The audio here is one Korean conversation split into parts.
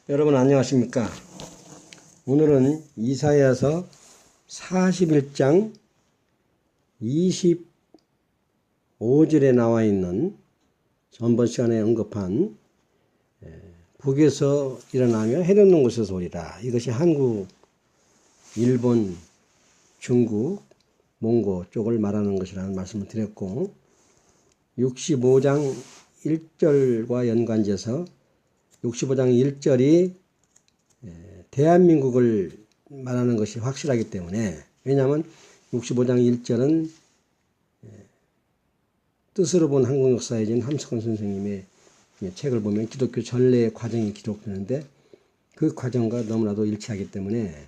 여러분 안녕하십니까? 오늘은 이사야서 41장 25절에 나와 있는 전번 시간에 언급한 북에서 일어나며 해돋는 곳에서 오리라. 이것이 한국, 일본, 중국, 몽고 쪽을 말하는 것이라는 말씀을 드렸고 65장 1절과 연관지어서 65장 1절이 대한민국을 말하는 것이 확실하기 때문에, 왜냐하면 65장 1절은 뜻으로 본 한국 역사에진 함석헌 선생님의 책을 보면 기독교 전례의 과정이 기록되는데 그 과정과 너무나도 일치하기 때문에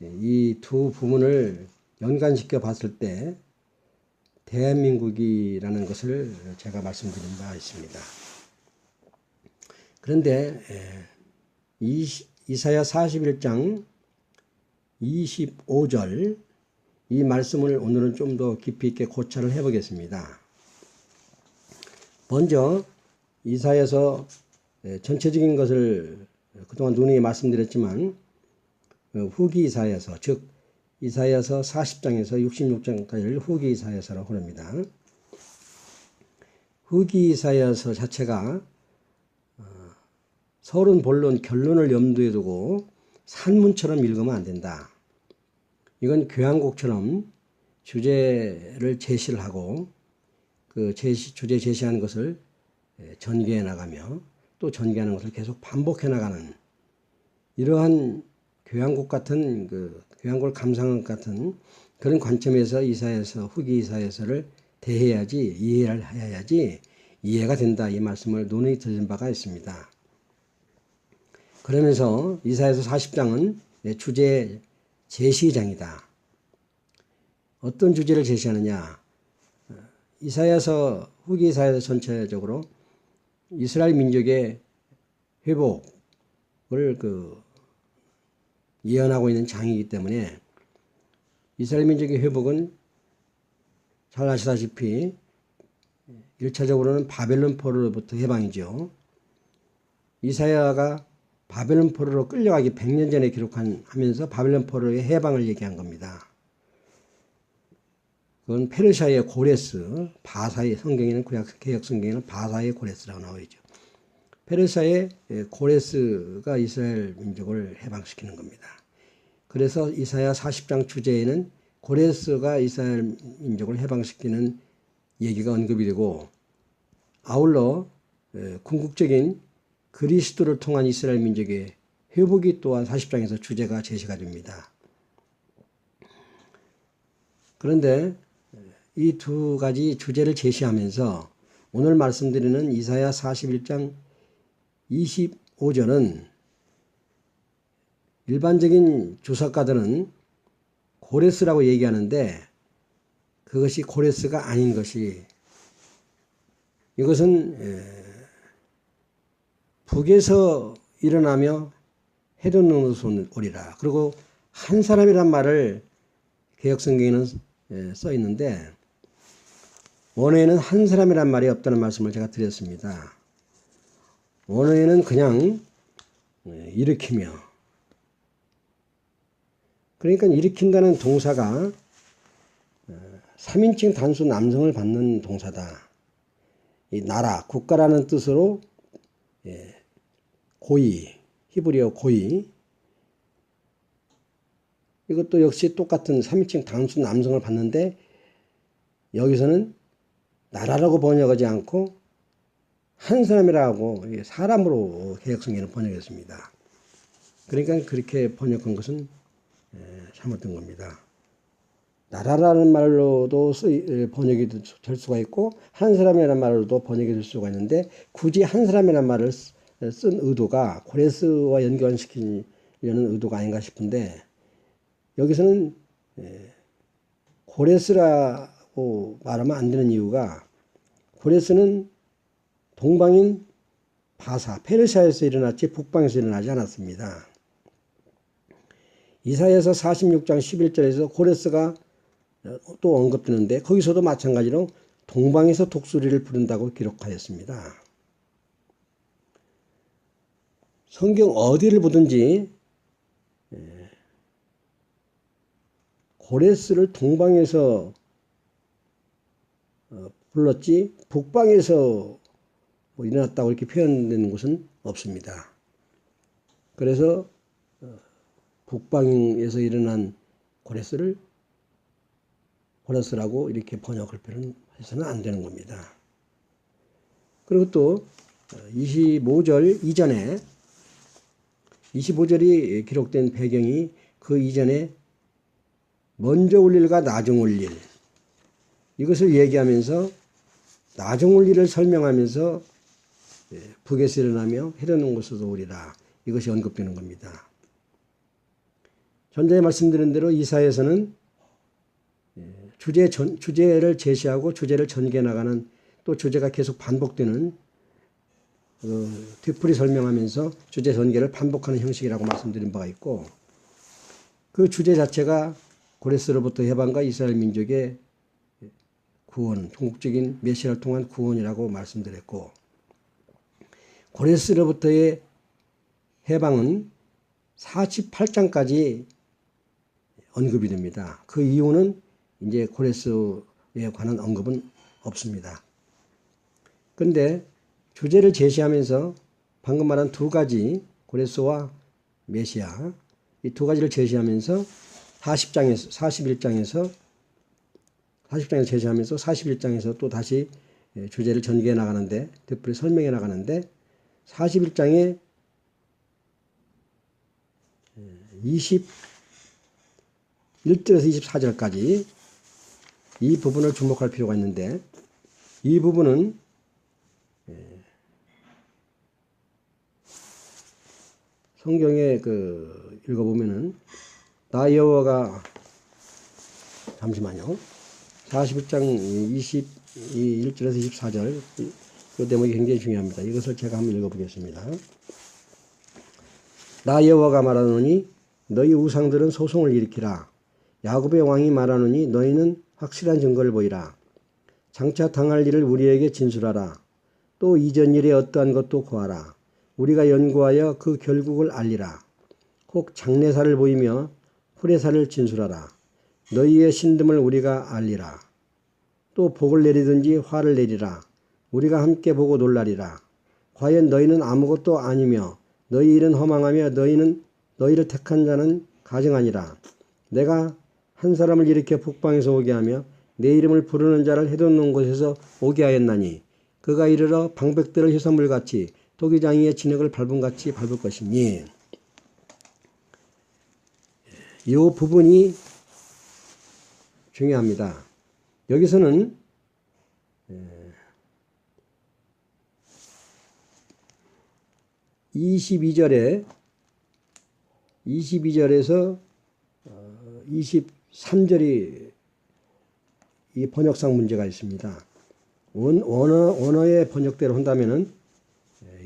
이 두 부분을 연관시켜 봤을 때 대한민국이라는 것을 제가 말씀드린 바 있습니다. 그런데 이사야 41장 25절 이 말씀을 오늘은 좀 더 깊이 있게 고찰을 해 보겠습니다. 먼저 이사야서 전체적인 것을 그동안 누누이 말씀드렸지만 후기 이사야서, 즉 이사야서 40장에서 66장까지를 후기 이사야서라고 합니다. 후기 이사야서 자체가 서론, 본론, 결론을 염두에 두고 산문처럼 읽으면 안 된다. 이건 교향곡처럼 주제를 제시를 하고 그 주제 제시하는 것을 전개해 나가며 또 전개하는 것을 계속 반복해 나가는 이러한 교향곡 같은 교향곡을 감상한 것 같은 그런 관점에서 이사야서, 후기 이사야서를 대해야지, 이해를 해야지 이해가 된다. 이 말씀을 논의 드린 바가 있습니다. 그러면서 이사야서 40장은 주제 제시장이다. 어떤 주제를 제시하느냐? 이사야서, 후기 이사야서 전체적으로 이스라엘 민족의 회복을 예언하고 있는 장이기 때문에 이스라엘 민족의 회복은 잘 아시다시피 1차적으로는 바벨론 포로로부터 해방이죠. 이사야가 바벨론 포로로 끌려가기 100년 전에 기록하면서 바벨론 포로의 해방을 얘기한 겁니다. 그건 페르시아의 고레스, 바사의 성경에는 구약 성경에는 바사의 고레스라고 나와 있죠. 페르시아의 고레스가 이스라엘 민족을 해방시키는 겁니다. 그래서 이사야 40장 주제에는 고레스가 이스라엘 민족을 해방시키는 얘기가 언급이 되고 아울러 궁극적인 그리스도를 통한 이스라엘 민족의 회복이 또한 40장에서 주제가 제시가 됩니다. 그런데 이 두 가지 주제를 제시하면서 오늘 말씀드리는 이사야 41장 25절은 일반적인 주석가들은 고레스라고 얘기하는데 그것이 고레스가 아닌 것이, 이것은 북에서 일어나며 해돋는 곳으로 오리라. 그리고 한 사람이란 말을 개역성경에는 써 있는데 원어에는 한 사람이란 말이 없다는 말씀을 제가 드렸습니다. 원어에는 그냥 일으키며, 그러니까 일으킨다는 동사가 3인칭 단수 남성을 받는 동사다. 이 나라, 국가라는 뜻으로 고이, 히브리어 고이, 이것도 역시 똑같은 3인칭 단수 남성을 받는데 여기서는 나라라고 번역하지 않고 한 사람이라고 사람으로 개역성경을 번역했습니다. 그러니까 그렇게 번역한 것은 잘못된 겁니다. 나라라는 말로도 번역이 될 수가 있고 한 사람이라는 말로도 번역이 될 수가 있는데 굳이 한 사람이라는 말을 쓴 의도가 고레스와 연관시키려는 의도가 아닌가 싶은데 여기서는 고레스라고 말하면 안 되는 이유가 고레스는 동방인 바사, 페르시아에서 일어났지 북방에서 일어나지 않았습니다. 이사야서 46장 11절에서 고레스가 또 언급되는데 거기서도 마찬가지로 동방에서 독수리를 부른다고 기록하였습니다. 성경 어디를 보든지 고레스를 동방에서 불렀지 북방에서 뭐 일어났다고 이렇게 표현되는 곳은 없습니다. 그래서 북방에서 일어난 고레스라고 이렇게 번역할 필요는 해서는 안 되는 겁니다. 그리고 또 25절 이전에 25절이 기록된 배경이 그 이전에 먼저 올 일과 나중 올 일, 이것을 얘기하면서 나중 올 일을 설명하면서 북에서 일어나며 해려놓은 곳에서 오리라, 이것이 언급되는 겁니다. 전자에 말씀드린 대로 이사야에서는 주제를 제시하고 주제를 전개해 나가는, 또 주제가 계속 반복되는 뒤풀이 설명하면서 주제 전개를 반복하는 형식이라고 말씀드린 바가 있고, 그 주제 자체가 고레스로부터 해방과 이스라엘 민족의 구원, 종국적인 메시아를 통한 구원이라고 말씀드렸고, 고레스로부터의 해방은 48장까지 언급이 됩니다. 그 이후는 이제 고레스에 관한 언급은 없습니다. 그런데 주제를 제시하면서 방금 말한 두 가지, 고레스와 메시아, 이 두 가지를 제시하면서 41장에서 제시하면서 41장에서 또 다시 주제를 전개해 나가는데, 되풀이 설명해 나가는데, 41장에 21절에서 24절까지 이 부분을 주목할 필요가 있는데, 이 부분은 성경에 읽어보면은 나 여호와가, 잠시만요, 41장 21절에서 24절 이 대목이 굉장히 중요합니다. 이것을 제가 한번 읽어보겠습니다. 나 여호와가 말하노니 너희 우상들은 소송을 일으키라. 야곱의 왕이 말하노니 너희는 확실한 증거를 보이라. 장차 당할 일을 우리에게 진술하라. 또 이전 일에 어떠한 것도 고하라. 우리가 연구하여 그 결국을 알리라. 혹 장래사를 보이며 후래사를 진술하라. 너희의 신듦을 우리가 알리라. 또 복을 내리든지 화를 내리라. 우리가 함께 보고 놀라리라. 과연 너희는 아무것도 아니며 너희 일은 허망하며 너희를 택한 자는 가증하니라. 내가 한 사람을 일으켜 북방에서 오게 하며 내 이름을 부르는 자를 해돋는 곳에서 오게 하였나니 그가 이르러 방백들을 희석물같이 토기장이의 진흙을 밟음같이 밟을 것이니. 이 부분이 중요합니다. 여기서는 22절에서 23절이 이 번역상 문제가 있습니다. 원어의 번역대로 한다면은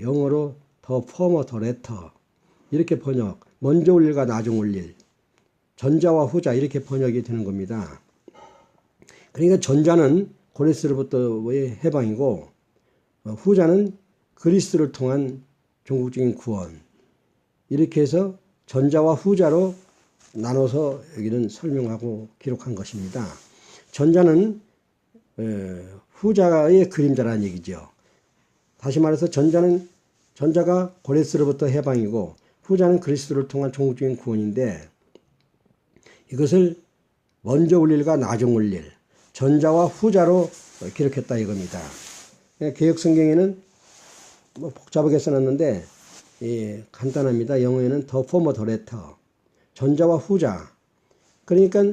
영어로 더 포머 더 레터 이렇게 번역, 먼저 올 일과 나중 올 일, 전자와 후자 이렇게 번역이 되는 겁니다. 그러니까 전자는 고레스로부터의 해방이고 후자는 그리스도를 통한 종국적인 구원, 이렇게 해서 전자와 후자로 나눠서 여기는 설명하고 기록한 것입니다. 전자는 후자의 그림자라는 얘기죠. 다시 말해서 전자가 고레스로부터 해방이고 후자는 그리스도를 통한 종국적인 구원인데, 이것을 먼저 올 일과 나중 올 일, 전자와 후자로 기록했다 이겁니다. 개역성경에는 뭐 복잡하게 써놨는데 간단합니다. 영어에는 더 포머 더 레터, 전자와 후자. 그러니까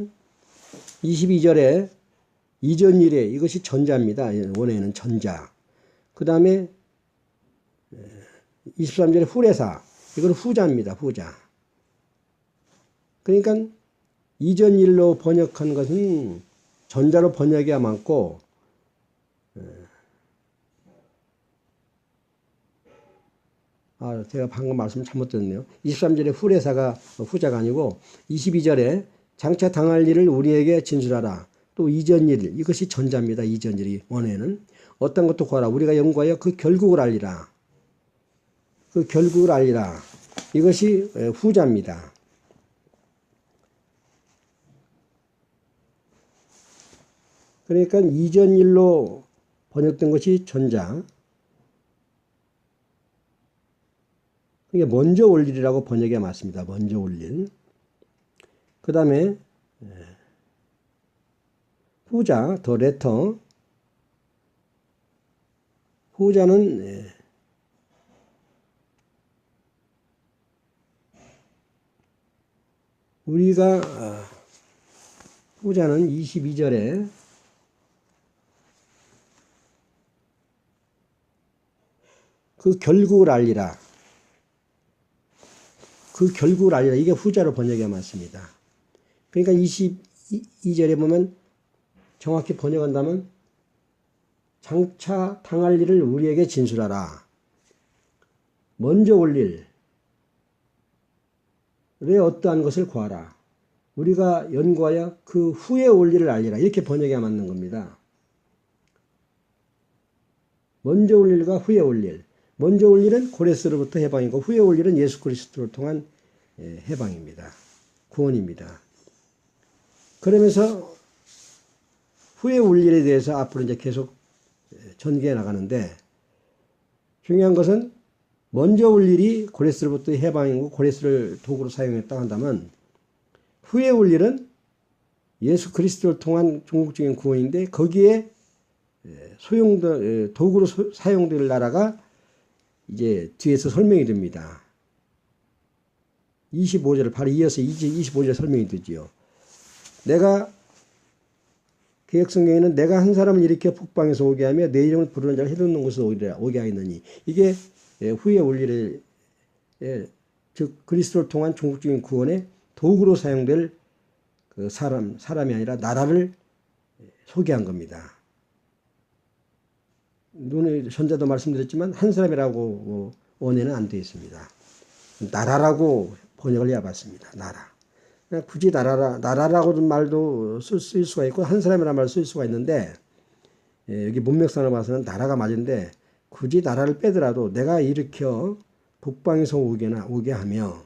22절에 이전 일에, 이것이 전자입니다. 원어에는 전자. 그 다음에 23절에 후레사, 이건 후자입니다. 후자. 그러니까 이전 일로 번역한 것은 전자로 번역해야 많고, 제가 방금 말씀 잘못드렸네요. 23절에 후레사가 후자가 아니고 22절에 장차 당할 일을 우리에게 진술하라. 또 이전 일, 이것이 전자입니다. 이전 일이 원어에는 어떤 것도 구하라. 우리가 연구하여 그 결국을 알리라. 그 결국을 알리라. 이것이 후자입니다. 그러니까 이전 일로 번역된 것이 전자. 이게 먼저 올 일이라고 번역이 맞습니다. 먼저 올 일. 그 다음에 후자, 더 레터. 후자는 우리가 후자는 22절에 그 결국을 알리라. 그 결국을 알리라. 이게 후자로 번역이 맞습니다. 그러니까 22절에 보면 정확히 번역한다면 장차 당할 일을 우리에게 진술하라. 먼저 올 일. 왜 어떠한 것을 구하라. 우리가 연구하여 그 후에 올 일을 알리라. 이렇게 번역이 맞는 겁니다. 먼저 올 일과 후에 올 일. 먼저 올 일은 고레스로부터 해방이고 후에 올 일은 예수 그리스도를 통한 해방입니다. 구원입니다. 그러면서 후에 올 일에 대해서 앞으로 이제 계속 전개해 나가는데 중요한 것은 먼저 올 일이 고레스로부터 해방이고 고레스를 도구로 사용했다고 한다면 후에 올 일은 예수 그리스도를 통한 종국적인 구원인데 거기에 도구로 사용될 나라가 이제 뒤에서 설명이 됩니다. 25절을 바로 이어서 25절에 설명이 되지요. 내가 개혁성경에는 내가 한 사람을 일으켜 북방에서 오게 하며 내 이름을 부르는 자를 해놓는 곳에서 오게 하였느니 이게 후에 올 일에 즉 그리스도를 통한 종국적인 구원의 도구로 사용될 그 사람이 아니라 나라를 소개한 겁니다. 눈에 전자도 말씀드렸지만 한 사람이라고 원에는 안 되어 있습니다. 나라라고 번역을 해봤습니다. 나라. 굳이 나라라고 말도 쓸 수가 있고 한 사람이라는 말을 쓸 수가 있는데 여기 문맥상으로 봐서는 나라가 맞은데 굳이 나라를 빼더라도 내가 일으켜 북방에서 오게 하며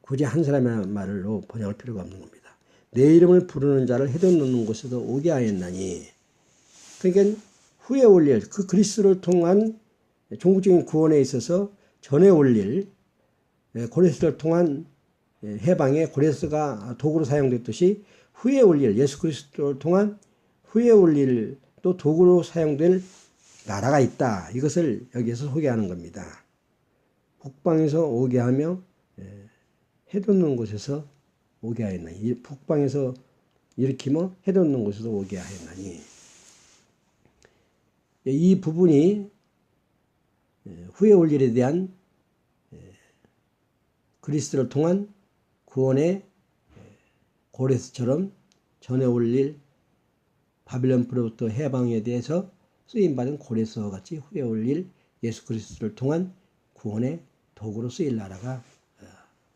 굳이 한 사람이라는 말로 번역할 필요가 없는 겁니다. 내 이름을 부르는 자를 해놓는 곳에도 오게 하였나니 그러니까 후에 올 일, 그 그리스도를 통한 종국적인 구원에 있어서 전에 올 일, 고레스를 통한 해방에 고레스가 도구로 사용됐듯이 후에 올 일, 예수 그리스도를 통한 후에 올 일 또 도구로 사용될 나라가 있다. 이것을 여기에서 소개하는 겁니다. 북방에서 오게 하며 해돋는 곳에서 오게 하였나니 북방에서 일으키며 해돋는 곳에서 오게 하였나니 이 부분이 후에 올 일에 대한 그리스도를 통한 구원의 고레스처럼 전에 올 일 바빌론으로부터 해방에 대해서 쓰임받은 고레스와 같이 후에 올 일 예수 그리스도를 통한 구원의 도구로 쓰일 나라가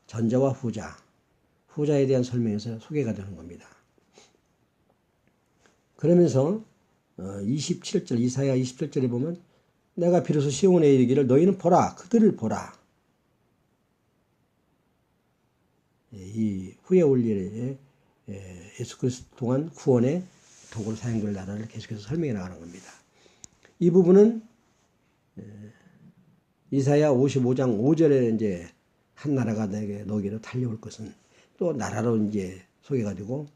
전자와 후자에 대한 설명에서 소개가 되는 겁니다. 그러면서 27절 이사야 27절에 보면 내가 비로소 시온에 이르기를 너희는 보라 그들을 보라. 이 후에 올 일에 예수 그리스도 통한 구원의 도구로 사용될 나라를 계속해서 설명해 나가는 겁니다. 이 부분은 이사야 55장 5절에 이제 한 나라가 너에게로 달려올 것은 또 나라로 이제 소개가 되고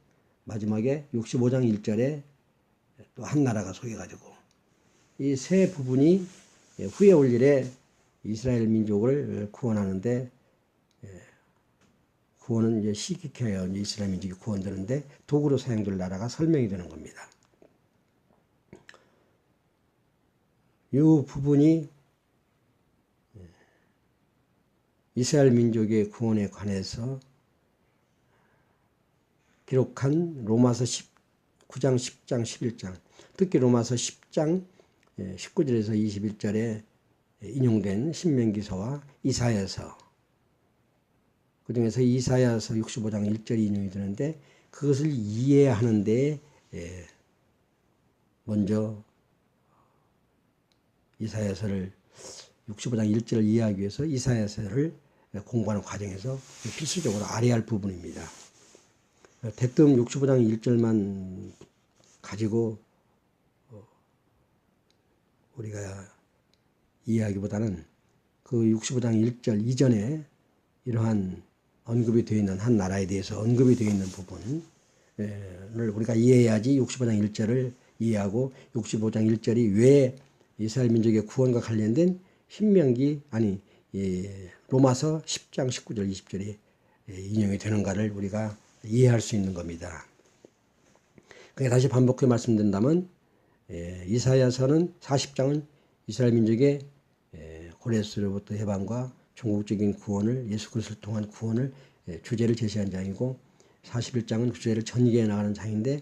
마지막에 65장 1절에 또 한 나라가 소개가 되고 이 세 부분이 후에 올 일에 이스라엘 민족을 구원하는데 구원은 이제 시기케어 이스라엘 민족이 구원되는데 도구로 사용될 나라가 설명이 되는 겁니다. 이 부분이 이스라엘 민족의 구원에 관해서 기록한 로마서 9장, 10장, 11장 특히 로마서 10장 19절에서 21절에 인용된 신명기서와 이사야서 그 중에서 이사야서 65장 1절이 인용이 되는데 그것을 이해하는 데 먼저 이사야서를 65장 1절을 이해하기 위해서 이사야서를 공부하는 과정에서 필수적으로 알아야 할 부분입니다. 대뜸 65장 1절만 가지고 우리가 이해하기보다는 그 65장 1절 이전에 이러한 언급이 되어 있는 한 나라에 대해서 언급이 되어 있는 부분을 우리가 이해해야지 65장 1절을 이해하고 65장 1절이 왜 이스라엘 민족의 구원과 관련된 로마서 10장 19절 20절이 인용이 되는가를 우리가 이해할 수 있는 겁니다. 그러니까 다시 반복해 말씀드린다면 이사야서는 40장은 이스라엘 민족의 고레스로부터 해방과 종국적인 구원을 예수 그리스도를 통한 구원을 주제를 제시한 장이고 41장은 주제를 전개해 나가는 장인데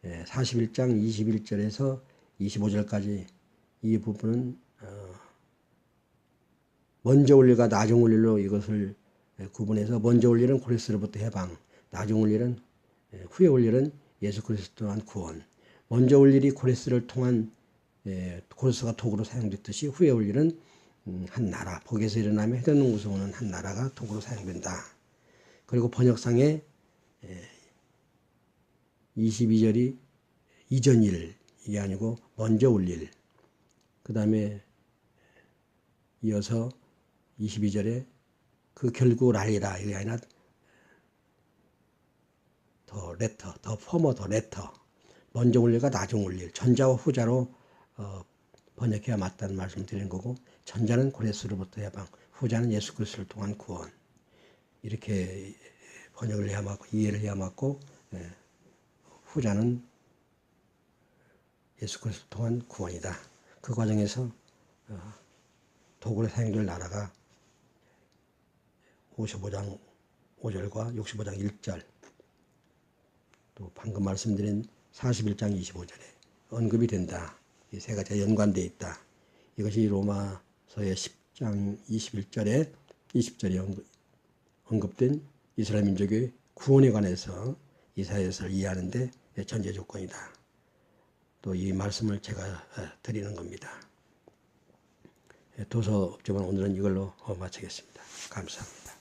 41장 21절에서 25절까지 이 부분은 먼저 올 일과 나중 올 일로 이것을 구분해서 먼저 올 일은 고레스로부터 해방, 나중 올 일은 후에 올 일은 예수 그리스도를 통한 구원. 먼저 올 일이 고레스를 통한 고레스가 도구로 사용됐듯이 후에 올 일은 한 나라, 복에서 일어나며 해전농구에서 오는 한 나라가 도구로 사용된다. 그리고 번역상에 22절이 이전 일, 이게 아니고 먼저 올 일. 그 다음에 이어서 22절에 그 결국을 알리라. 이게 아니라 더 레터, 더 포머 더 레터. 먼저 올 일과 나중 올 일. 전자와 후자로 번역해야 맞다는 말씀을 드리는 거고 전자는 고레스로부터 해방, 후자는 예수 그리스도를 통한 구원. 이렇게 번역을 해야 맞고 이해를 해야 맞고 후자는 예수 그리스도를 통한 구원이다. 그 과정에서 도구로 사용될 나라가 55장 5절과 65장 1절 또 방금 말씀드린 41장 25절에 언급이 된다. 이 세 가지가 연관되어 있다. 이것이 로마서의 10장 21절에 20절에 언급된 이스라엘 민족의 구원에 관해서 이사야서를 이해하는데 전제 조건이다. 또 이 말씀을 제가 드리는 겁니다. 도서 업적은 오늘은 이걸로 마치겠습니다. 감사합니다.